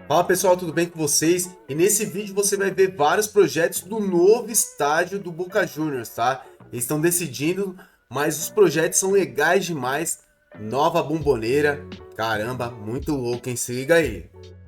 Fala pessoal, tudo bem com vocês? E nesse vídeo você vai ver vários projetos do novo estádio do Boca Juniors, tá? Eles estão decidindo, mas os projetos são legais demais. Nova Bombonera, caramba, muito louco, hein? Se liga aí.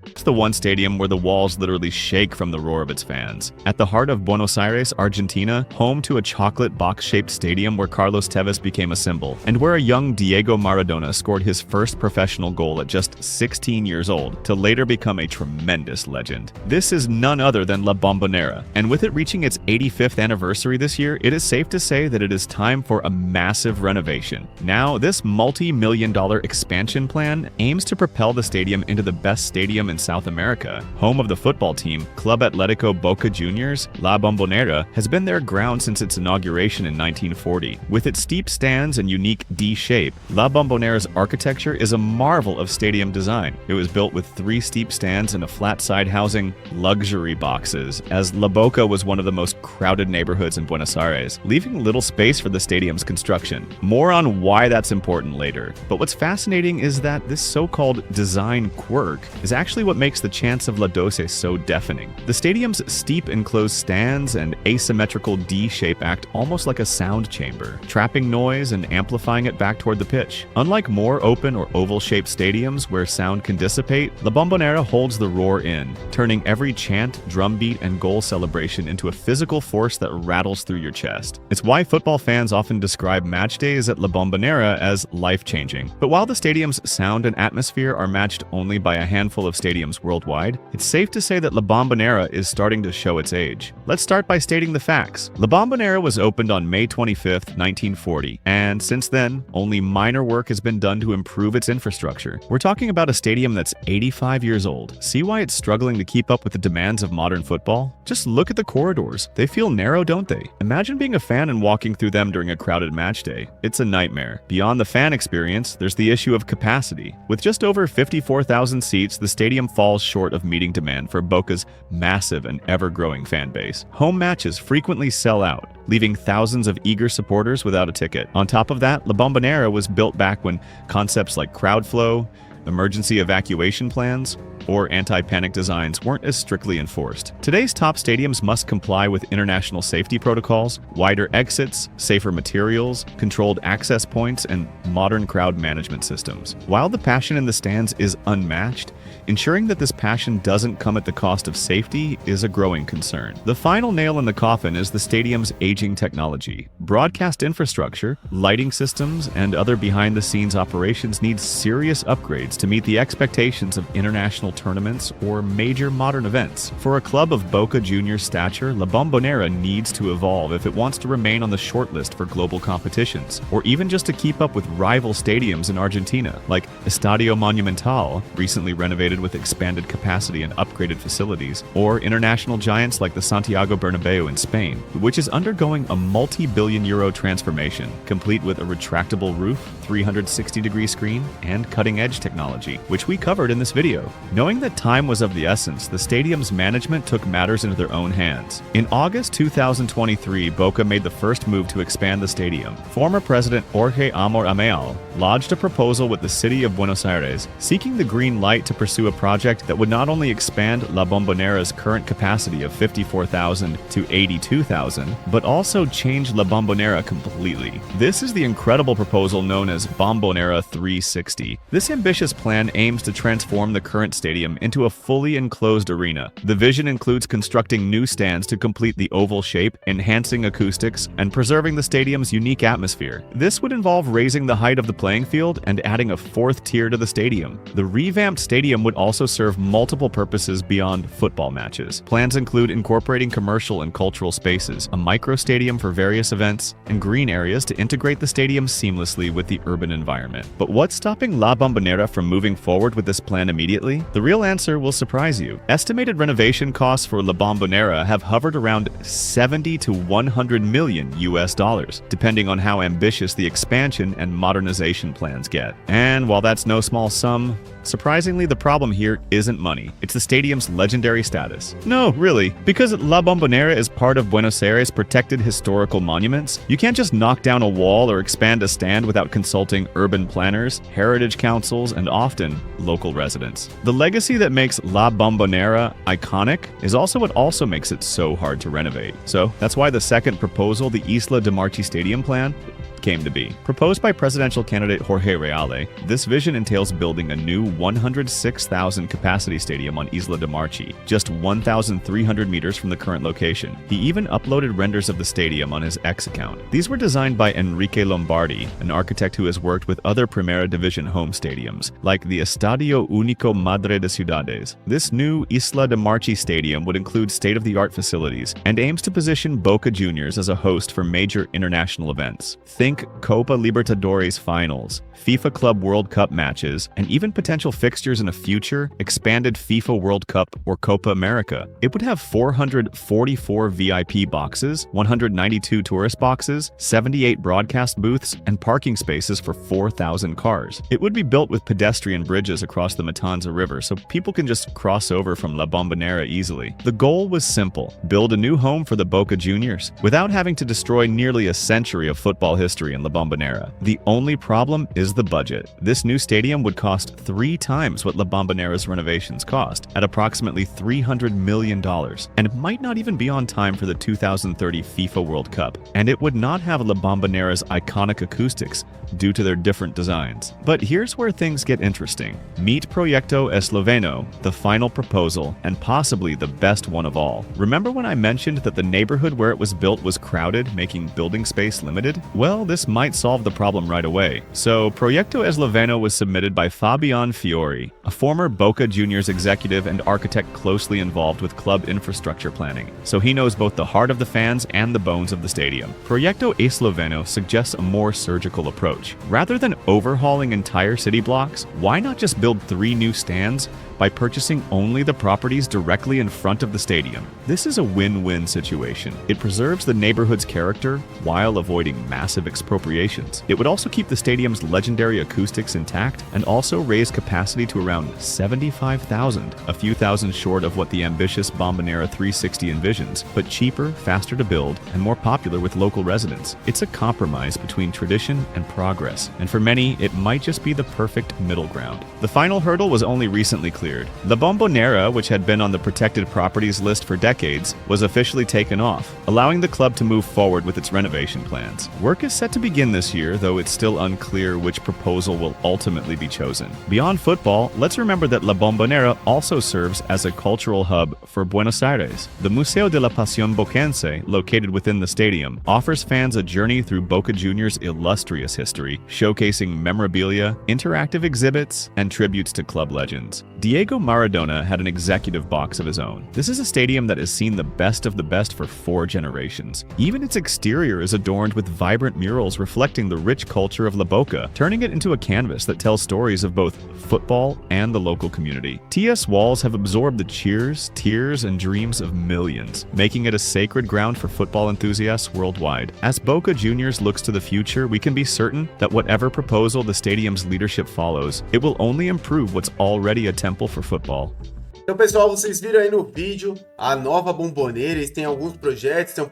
It's the one stadium where the walls literally shake from the roar of its fans. At the heart of Buenos Aires, Argentina, home to a chocolate box-shaped stadium where Carlos Tevez became a symbol, and where a young Diego Maradona scored his first professional goal at just 16 years old, to later become a tremendous legend. This is none other than La Bombonera, and with it reaching its 85th anniversary this year, it is safe to say that it is time for a massive renovation. Now, this multi-million-dollar expansion plan aims to propel the stadium into the best stadium in South America. Home of the football team, Club Atlético Boca Juniors, La Bombonera has been their ground since its inauguration in 1940. With its steep stands and unique D shape, La Bombonera's architecture is a marvel of stadium design. It was built with 3 steep stands and a flat side housing luxury boxes, as La Boca was one of the most crowded neighborhoods in Buenos Aires, leaving little space for the stadium's construction. More on why that's important later. But what's fascinating is that this so-called design quirk is actually what makes the chants of La Doce so deafening. The stadium's steep enclosed stands and asymmetrical D shape act almost like a sound chamber, trapping noise and amplifying it back toward the pitch. Unlike more open or oval-shaped stadiums where sound can dissipate, La Bombonera holds the roar in, turning every chant, drumbeat, and goal celebration into a physical force that rattles through your chest. It's why football fans often describe match days at La Bombonera as life-changing. But while the stadium's sound and atmosphere are matched only by a handful of stadiums worldwide, it's safe to say that La Bombonera is starting to show its age. Let's start by stating the facts. La Bombonera was opened on May 25th, 1940, and since then, only minor work has been done to improve its infrastructure. We're talking about a stadium that's 85 years old. See why it's struggling to keep up with the demands of modern football? Just look at the corridors. They feel narrow, don't they? Imagine being a fan and walking through them during a crowded match day. It's a nightmare. Beyond the fan experience, there's the issue of capacity. With just over 54,000 seats, the stadium falls short of meeting demand for Boca's massive and ever-growing fan base. Home matches frequently sell out, leaving thousands of eager supporters without a ticket. On top of that, La Bombonera was built back when concepts like crowd flow, emergency evacuation plans, or anti-panic designs weren't as strictly enforced. Today's top stadiums must comply with international safety protocols, wider exits, safer materials, controlled access points, and modern crowd management systems. While the passion in the stands is unmatched, ensuring that this passion doesn't come at the cost of safety is a growing concern. The final nail in the coffin is the stadium's aging technology. Broadcast infrastructure, lighting systems, and other behind-the-scenes operations need serious upgrades to meet the expectations of international tournaments or major modern events. For a club of Boca Juniors stature, La Bombonera needs to evolve if it wants to remain on the shortlist for global competitions, or even just to keep up with rival stadiums in Argentina, like Estadio Monumental, recently renovated with expanded capacity and upgraded facilities, or international giants like the Santiago Bernabeu in Spain, which is undergoing a multi-billion euro transformation, complete with a retractable roof, 360-degree screen, and cutting-edge technology, which we covered in this video. Knowing that time was of the essence, the stadium's management took matters into their own hands. In August 2023, Boca made the first move to expand the stadium. Former President Jorge Amor Ameal lodged a proposal with the city of Buenos Aires, seeking the green light to pursue a project that would not only expand La Bombonera's current capacity of 54,000 to 82,000, but also change La Bombonera completely. This is the incredible proposal known as Bombonera 360. This ambitious plan aims to transform the current stadium into a fully enclosed arena. The vision includes constructing new stands to complete the oval shape, enhancing acoustics, and preserving the stadium's unique atmosphere. This would involve raising the height of the playing field and adding a 4th tier to the stadium. The revamped stadium would also serve multiple purposes beyond football matches. Plans include incorporating commercial and cultural spaces, a micro-stadium for various events, and green areas to integrate the stadium seamlessly with the urban environment. But what's stopping La Bombonera from moving forward with this plan immediately? The real answer will surprise you. Estimated renovation costs for La Bombonera have hovered around 70 to 100 million US dollars, depending on how ambitious the expansion and modernization plans get. And while that's no small sum, Surprisingly, the problem here isn't money. It's the stadium's legendary status. No, really. Because La Bombonera is part of Buenos Aires' protected historical monuments, you can't just knock down a wall or expand a stand without consulting urban planners, heritage councils, and often local residents. The legacy that makes La Bombonera iconic is also what also makes it so hard to renovate. So that's why the second proposal, the Isla Demarchi Stadium plan, came to be. Proposed by presidential candidate Jorge Reale, this vision entails building a new 106,000 capacity stadium on Isla Demarchi, just 1,300 meters from the current location. He even uploaded renders of the stadium on his X account. These were designed by Enrique Lombardi, an architect who has worked with other Primera Division home stadiums, like the Estadio Único Madre de Ciudades. This new Isla Demarchi stadium would include state-of-the-art facilities and aims to position Boca Juniors as a host for major international events. Think Copa Libertadores finals, FIFA Club World Cup matches, and even potential fixtures in a future expanded FIFA World Cup or Copa America. It would have 444 VIP boxes, 192 tourist boxes, 78 broadcast booths, and parking spaces for 4,000 cars. It would be built with pedestrian bridges across the Matanza River so people can just cross over from La Bombonera easily. The goal was simple: build a new home for the Boca Juniors without having to destroy nearly a century of football history in La Bombonera. The only problem is the budget. This new stadium would cost 3 times what La Bombonera's renovations cost, at approximately $300 million, and it might not even be on time for the 2030 FIFA World Cup, and it would not have La Bombonera's iconic acoustics due to their different designs. But here's where things get interesting. Meet Proyecto Esloveno, the final proposal, and possibly the best one of all. Remember when I mentioned that the neighborhood where it was built was crowded, making building space limited? Well, this might solve the problem right away. So, Proyecto Esloveno was submitted by Fabian Fiori, a former Boca Juniors executive and architect closely involved with club infrastructure planning, so he knows both the heart of the fans and the bones of the stadium. Proyecto Esloveno suggests a more surgical approach. Rather than overhauling entire city blocks, why not just build 3 new stands by purchasing only the properties directly in front of the stadium? This is a win-win situation. It preserves the neighborhood's character while avoiding massive expropriations. It would also keep the stadium's legendary acoustics intact and also raise capacity to around 75,000, a few thousand short of what the ambitious Bombonera 360 envisions, but cheaper, faster to build, and more popular with local residents. It's a compromise between tradition and progress, and for many, it might just be the perfect middle ground. The final hurdle was only recently cleared. La Bombonera, which had been on the protected properties list for decades, was officially taken off, allowing the club to move forward with its renovation plans. Work is set to begin this year, though it's still unclear which proposal will ultimately be chosen. Beyond football, let's remember that La Bombonera also serves as a cultural hub for Buenos Aires. The Museo de la Pasión Boquense, located within the stadium, offers fans a journey through Boca Juniors' illustrious history, showcasing memorabilia, interactive exhibits, and tributes to club legends. Diego Maradona had an executive box of his own. This is a stadium that has seen the best of the best for 4 generations. Even its exterior is adorned with vibrant murals reflecting the rich culture of La Boca, turning it into a canvas that tells stories of both football and the local community. TS walls have absorbed the cheers, tears, and dreams of millions, making it a sacred ground for football enthusiasts worldwide. As Boca Juniors looks to the future, we can be certain that whatever proposal the stadium's leadership follows, it will only improve what's already a temple for football. Então, pessoal, vocês viram aí no vídeo a nova Bombonera. Eles têm alguns projetos, tem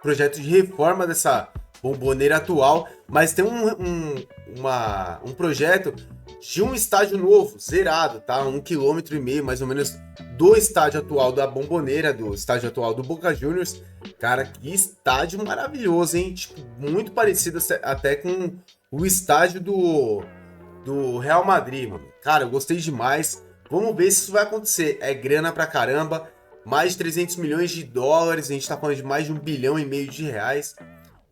projeto de reforma dessa Bombonera atual, mas tem um projeto de um estádio novo, zerado, tá? 1,5 km, mais ou menos, do estádio atual da Bombonera, do estádio atual do Boca Juniors. Cara, que estádio maravilhoso, hein? Tipo, muito parecido até com o estádio do Real Madrid, mano. Cara, eu gostei demais. Vamos ver se isso vai acontecer. É grana pra caramba. Mais de 300 milhões de dólares. A gente tá falando de mais de 1,5 bilhão de reais.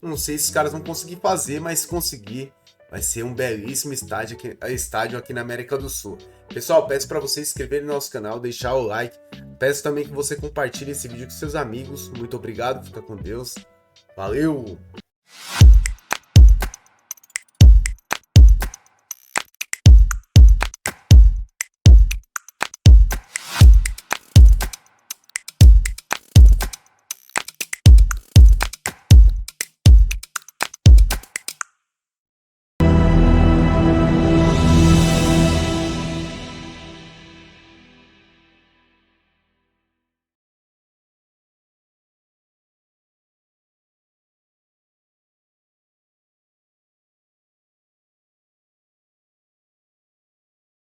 Não sei se os caras vão conseguir fazer, mas se conseguir, vai ser um belíssimo estádio aqui na América do Sul. Pessoal, peço para vocês se inscreverem no nosso canal, deixar o like. Peço também que você compartilhe esse vídeo com seus amigos. Muito obrigado, fica com Deus. Valeu!